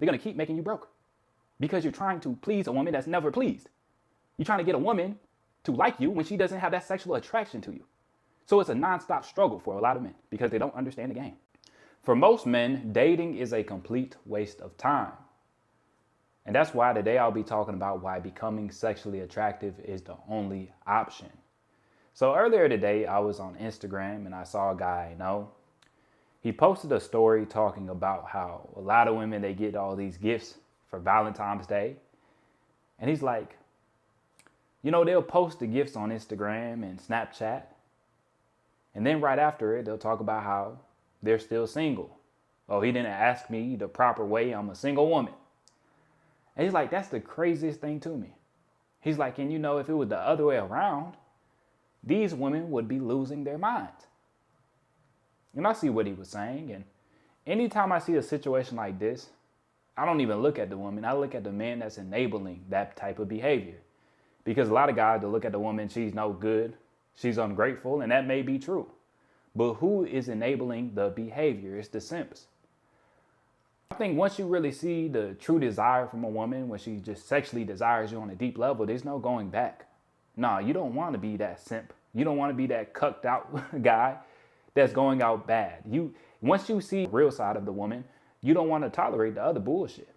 They're going to keep making you broke because you're trying to please a woman that's never pleased. You're trying to get a woman to like you when she doesn't have that sexual attraction to you. So it's a nonstop struggle for a lot of men because they don't understand the game. For most men, dating is a complete waste of time. And that's why today I'll be talking about why becoming sexually attractive is the only option. So earlier today, I was on Instagram and I saw a guy, he posted a story talking about how a lot of women, they get all these gifts for Valentine's Day. And he's like, they'll post the gifts on Instagram and Snapchat. And then right after it, they'll talk about how they're still single. Oh, he didn't ask me the proper way. I'm a single woman. And he's like, that's the craziest thing to me. He's like, and if it was the other way around, these women would be losing their minds. And I see what he was saying. And anytime I see a situation like this, I don't even look at the woman. I look at the man that's enabling that type of behavior. Because a lot of guys, they'll look at the woman, she's no good, she's ungrateful, and that may be true. But who is enabling the behavior? It's the simps. I think once you really see the true desire from a woman, when she just sexually desires you on a deep level, there's no going back. No, you don't want to be that simp. You don't want to be that cucked out guy that's going out bad. Once you see the real side of the woman, you don't want to tolerate the other bullshit.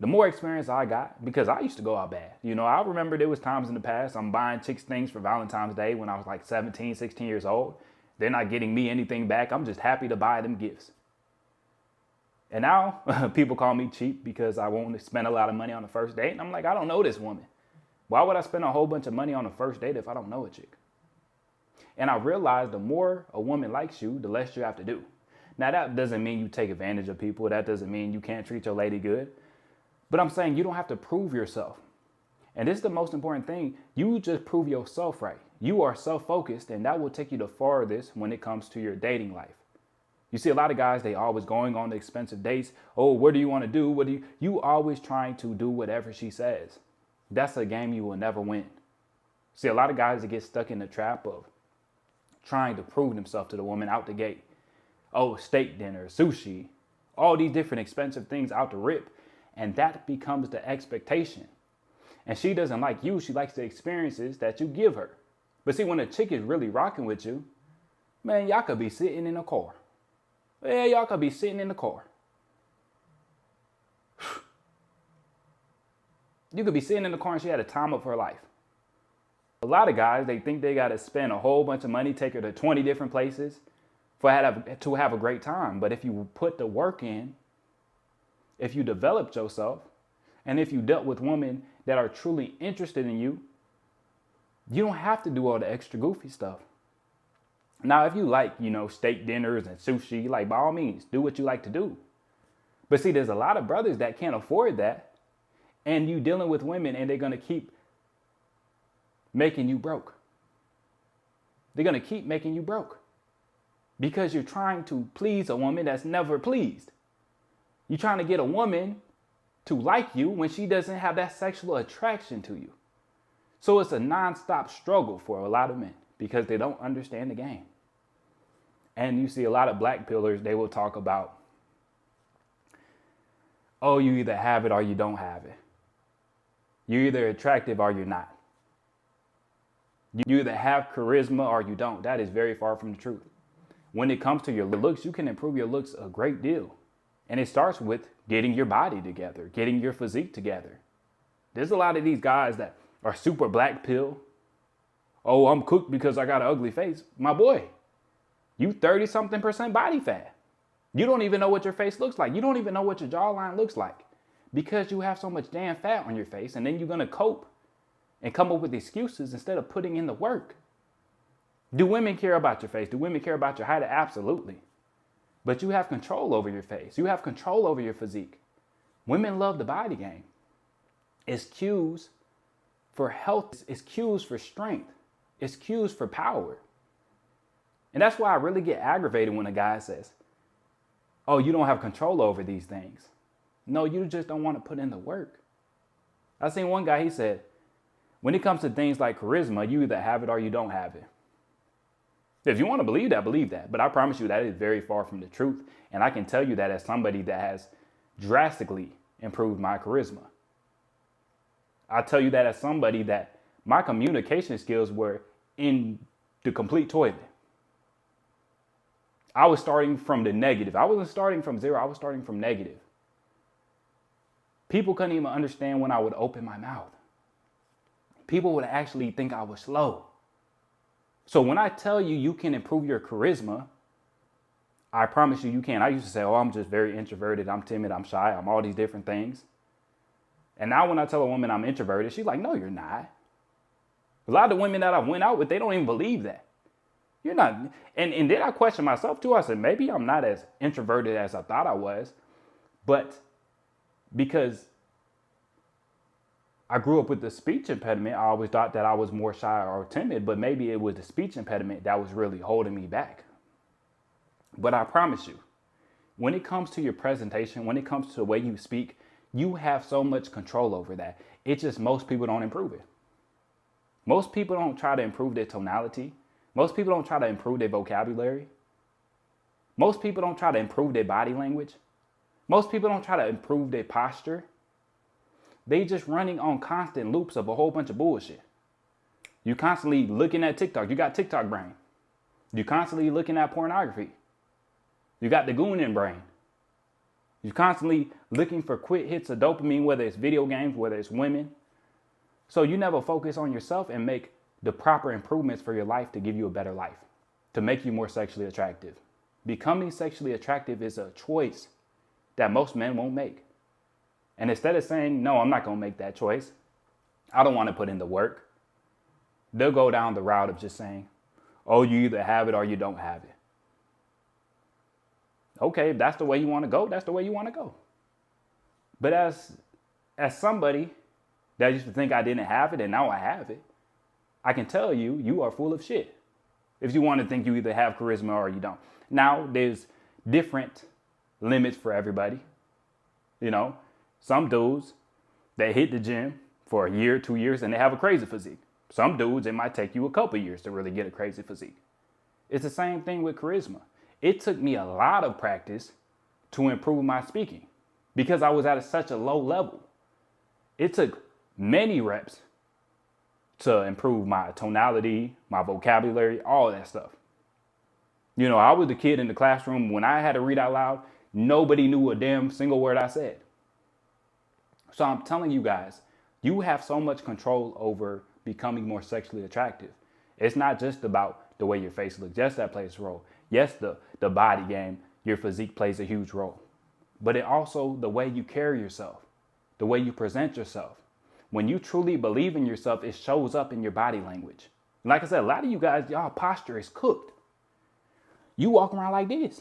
The more experience I got, because I used to go out bad. I remember there was times in the past I'm buying chicks things for Valentine's Day when I was like 17, 16 years old. They're not getting me anything back. I'm just happy to buy them gifts. And now people call me cheap because I won't spend a lot of money on the first date. And I'm like, I don't know this woman. Why would I spend a whole bunch of money on the first date if I don't know a chick? And I realized the more a woman likes you, the less you have to do. Now, that doesn't mean you take advantage of people. That doesn't mean you can't treat your lady good. But I'm saying you don't have to prove yourself. And this is the most important thing. You just prove yourself right. You are self-focused, and that will take you the farthest when it comes to your dating life. You see a lot of guys, they always going on the expensive dates. Oh, what do you want to do? You always trying to do whatever she says. That's a game you will never win. See, a lot of guys that get stuck in the trap of trying to prove themselves to the woman out the gate. Oh, steak dinner, sushi, all these different expensive things out the rip. And that becomes the expectation. And she doesn't like you. She likes the experiences that you give her. But see, when a chick is really rocking with you, man, y'all could be sitting in a car. Yeah, y'all could be sitting in the car. You could be sitting in the car and she had a time of her life. A lot of guys, they think they got to spend a whole bunch of money, take her to 20 different places to have a great time. But if you put the work in, if you developed yourself, and if you dealt with women that are truly interested in you, you don't have to do all the extra goofy stuff. Now, if you like, steak dinners and sushi, like by all means, do what you like to do. But see, there's a lot of brothers that can't afford that. And you dealing with women and they're going to keep making you broke. They're going to keep making you broke because you're trying to please a woman that's never pleased. You're trying to get a woman to like you when she doesn't have that sexual attraction to you. So it's a nonstop struggle for a lot of men because they don't understand the game. And you see a lot of black pillars, they will talk about, oh, you either have it or you don't have it. You're either attractive or you're not. You either have charisma or you don't. That is very far from the truth. When it comes to your looks, you can improve your looks a great deal. And it starts with getting your body together, getting your physique together. There's a lot of these guys that are super black pill. Oh, I'm cooked because I got an ugly face. My boy, you 30-something% body fat. You don't even know what your face looks like. You don't even know what your jawline looks like because you have so much damn fat on your face. And then you're going to cope and come up with excuses instead of putting in the work. Do women care about your face? Do women care about your height? Absolutely. But you have control over your face. You have control over your physique. Women love the body game. It's cues for health. It's cues for strength. It's cues for power. And that's why I really get aggravated when a guy says, oh, you don't have control over these things. No, you just don't want to put in the work. I seen one guy, he said, when it comes to things like charisma, you either have it or you don't have it. If you want to believe that, believe that. But I promise you that is very far from the truth. And I can tell you that as somebody that has drastically improved my charisma. I tell you that as somebody that my communication skills were in the complete toilet. I was starting from the negative. I wasn't starting from zero. I was starting from negative. People couldn't even understand when I would open my mouth. People would actually think I was slow. So when I tell you you can improve your charisma, I promise you can. I used to say, oh, I'm just very introverted. I'm timid. I'm shy. I'm all these different things. And now when I tell a woman I'm introverted, she's like, no, you're not. A lot of the women that I went out with, they don't even believe that. You're not. And then I questioned myself too. I said, maybe I'm not as introverted as I thought I was. But because I grew up with the speech impediment, I always thought that I was more shy or timid, but maybe it was the speech impediment that was really holding me back. But I promise you, when it comes to your presentation, when it comes to the way you speak, you have so much control over that. It's just most people don't improve it. Most people don't try to improve their tonality. Most people don't try to improve their vocabulary. Most people don't try to improve their body language. Most people don't try to improve their posture. They just running on constant loops of a whole bunch of bullshit. You constantly looking at TikTok. You got TikTok brain. You constantly looking at pornography. You got the goonin brain. You're constantly looking for quick hits of dopamine, whether it's video games, whether it's women. So you never focus on yourself and make the proper improvements for your life to give you a better life, to make you more sexually attractive. Becoming sexually attractive is a choice that most men won't make. And instead of saying, no, I'm not going to make that choice, I don't want to put in the work, they'll go down the route of just saying, oh, you either have it or you don't have it. Okay, if that's the way you want to go, that's the way you want to go. But as somebody that used to think I didn't have it and now I have it, I can tell you, you are full of shit. If you want to think you either have charisma or you don't. Now, there's different limits for everybody. You know, some dudes, they hit the gym for a year, 2 years, and they have a crazy physique. Some dudes, it might take you a couple years to really get a crazy physique. It's the same thing with charisma. It took me a lot of practice to improve my speaking because I was at such a low level. It took many reps to improve my tonality, my vocabulary, all that stuff. You know, I was the kid in the classroom when I had to read out loud, nobody knew a damn single word I said. So I'm telling you guys, you have so much control over becoming more sexually attractive. It's not just about the way your face looks. Yes, that plays a role. Yes, the body game, your physique plays a huge role. But it also the way you carry yourself, the way you present yourself. When you truly believe in yourself, it shows up in your body language. Like I said, a lot of you guys, y'all posture is cooked. You walk around like this.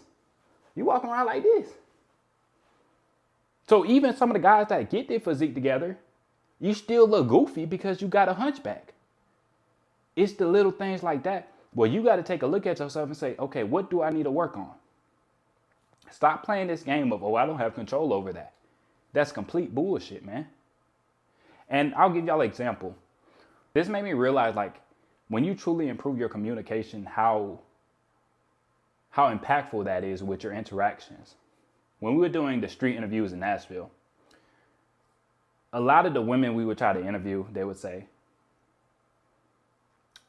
You walk around like this. So even some of the guys that get their physique together, you still look goofy because you got a hunchback. It's the little things like that. Well, you got to take a look at yourself and say, okay, what do I need to work on? Stop playing this game of, oh, I don't have control over that. That's complete bullshit, man. And I'll give y'all an example. This made me realize, like, when you truly improve your communication, how impactful that is with your interactions. When we were doing the street interviews in Nashville, a lot of the women we would try to interview, they would say,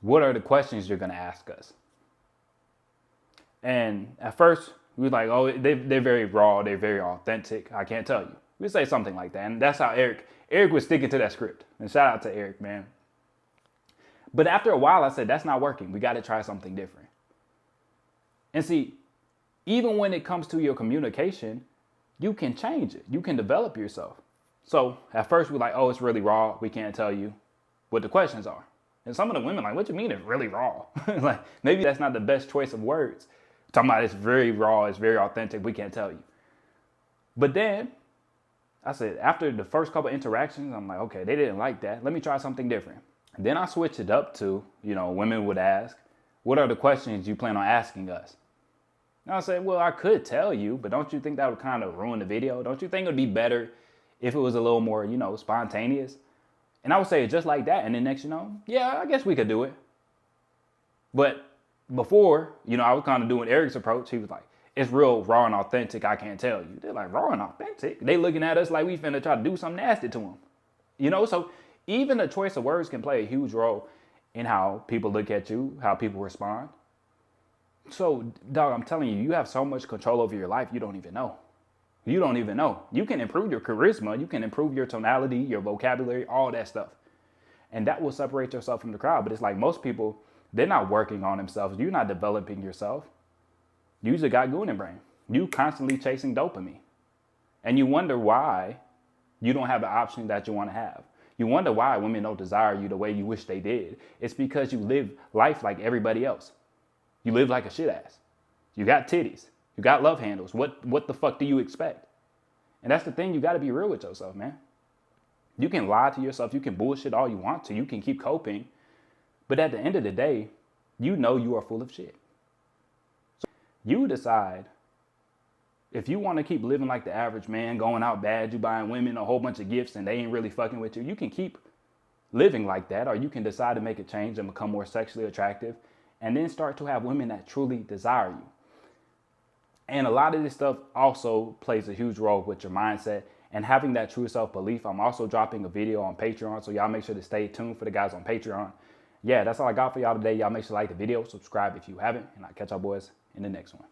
what are the questions you're going to ask us? And at first, we were like, oh, they're very raw. They're very authentic. I can't tell you. We'd say something like that. And that's how Eric was sticking to that script. And shout out to Eric, man. But after a while, I said, that's not working. We got to try something different. And see, even when it comes to your communication, you can change it. You can develop yourself. So at first, we're like, oh, it's really raw. We can't tell you what the questions are. And some of the women like, what do you mean it's really raw? Like, maybe that's not the best choice of words. Talking about it's very raw, it's very authentic, we can't tell you. But then, I said, after the first couple interactions, I'm like, okay, they didn't like that. Let me try something different. And then I switched it up to, women would ask, what are the questions you plan on asking us? And I said, well, I could tell you, but don't you think that would kind of ruin the video? Don't you think it would be better if it was a little more, spontaneous? And I would say it just like that. And then next, yeah, I guess we could do it. But before, I was kind of doing Eric's approach. He was like, it's real raw and authentic. I can't tell you. They're like, raw and authentic. They looking at us like we finna try to do something nasty to them. So even the choice of words can play a huge role in how people look at you, how people respond. So, dog, I'm telling you, you have so much control over your life, you don't even know. You don't even know. You can improve your charisma. You can improve your tonality, your vocabulary, all that stuff. And that will separate yourself from the crowd. But it's like most people, they're not working on themselves. You're not developing yourself. You just got Goonin brain. You constantly chasing dopamine. And you wonder why you don't have the option that you want to have. You wonder why women don't desire you the way you wish they did. It's because you live life like everybody else. You live like a shit ass. You got titties. You got love handles. What the fuck do you expect? And that's the thing. You got to be real with yourself, man. You can lie to yourself. You can bullshit all you want to. You can keep coping. But at the end of the day, you know you are full of shit. So you decide if you want to keep living like the average man, going out bad, you buying women a whole bunch of gifts and they ain't really fucking with you. You can keep living like that, or you can decide to make a change and become more sexually attractive and then start to have women that truly desire you. And a lot of this stuff also plays a huge role with your mindset and having that true self-belief. I'm also dropping a video on Patreon, so y'all make sure to stay tuned for the guys on Patreon. Yeah, that's all I got for y'all today. Y'all make sure to like the video, subscribe if you haven't, and I'll catch y'all boys in the next one.